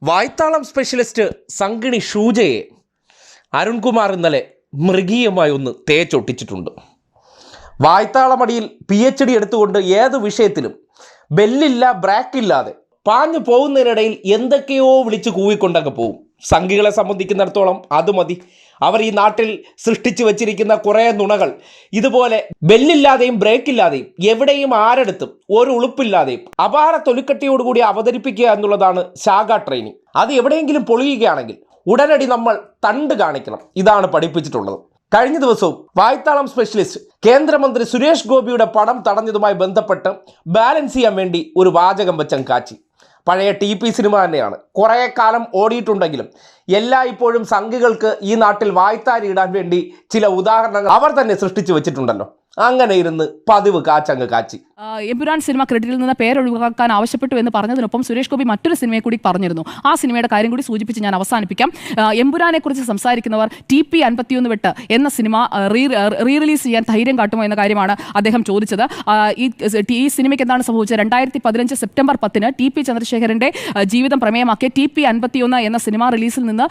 വായ്ത്താളം specialist സംഗിണി ഷൂജയെ Arunkumar ഇന്നലെ മൃഗീയമായി ഒന്ന് തേച്ചൊട്ടിച്ചിട്ടുണ്ട്. വായ്ത്താളമടിയിൽ PhD എടുത്തുകൊണ്ട് ഏത് വിഷയത്തിലും ബെല്ലില്ല ബ്രേക്കില്ലാതെ പാഞ്ഞു പോകുന്നതിനിടയിൽ എന്തൊക്കെയോ വിളിച്ച് കൂവിക്കൊണ്ടങ്ങ് പോവും. സംഘികളെ സംബന്ധിക്കുന്നിടത്തോളം അത് മതി. അവർ ഈ നാട്ടിൽ സൃഷ്ടിച്ചു വച്ചിരിക്കുന്ന കുറേ നുണകൾ ഇതുപോലെ ബെല്ലില്ലാതെയും ബ്രേക്കില്ലാതെയും എവിടെയും ആരെടുത്തും ഒരു ഉളുപ്പില്ലാതെയും അപാര തൊലിക്കട്ടിയോടുകൂടി അവതരിപ്പിക്കുക എന്നുള്ളതാണ് ശാഖ ട്രെയിനിങ്. അത് എവിടെയെങ്കിലും പൊളിയുകയാണെങ്കിൽ ഉടനടി നമ്മൾ തണ്ട് കാണിക്കണം. ഇതാണ് പഠിപ്പിച്ചിട്ടുള്ളത്. കഴിഞ്ഞ ദിവസവും വായ്ത്താളം സ്പെഷ്യലിസ്റ്റ് കേന്ദ്രമന്ത്രി സുരേഷ് ഗോപിയുടെ പണം തടഞ്ഞതുമായി ബന്ധപ്പെട്ട് ബാലൻസ് ചെയ്യാൻ വേണ്ടി ഒരു വാചകം വെച്ചം കാച്ചി. പഴയ TP സിനിമ തന്നെയാണ്. കുറേ കാലം ഓടിയിട്ടുണ്ടെങ്കിലും ഇപ്പോഴും സംഘികൾക്ക് ഈ നാട്ടിൽ വായ്ത്താരി ഇടാൻ വേണ്ടി ചില ഉദാഹരണങ്ങൾ അവർ തന്നെ സൃഷ്ടിച്ചു വെച്ചിട്ടുണ്ടല്ലോ. അങ്ങനെ ഇരുന്ന് പതിവ് കാച്ചങ്ങ് കാച്ചി. എമ്പുരാൻ സിനിമ ക്രെഡിറ്റിൽ നിന്ന് പേരൊഴിവാക്കാൻ ആവശ്യപ്പെട്ടു എന്ന് പറഞ്ഞതിനൊപ്പം സുരേഷ് ഗോപി മറ്റൊരു സിനിമയെ കൂടി പറഞ്ഞിരുന്നു. ആ സിനിമയുടെ കാര്യം കൂടി സൂചിപ്പിച്ച് ഞാൻ അവസാനിപ്പിക്കാം. എമ്പുരാനെ കുറിച്ച് സംസാരിക്കുന്നവർ TP 51 വെട്ട് എന്ന സിനിമ റീ റിലീസ് ചെയ്യാൻ ധൈര്യം കാട്ടുമോ എന്ന കാര്യമാണ് അദ്ദേഹം ചോദിച്ചത്. ഈ സിനിമയ്ക്ക് എന്താണ് സംഭവിച്ചത്? 2015 സെപ്റ്റംബർ 10 TP ചന്ദ്രശേഖരന്റെ ജീവിതം പ്രമേയമാക്കിയ TP 51 എന്ന സിനിമ റിലീസിൽ നിന്ന്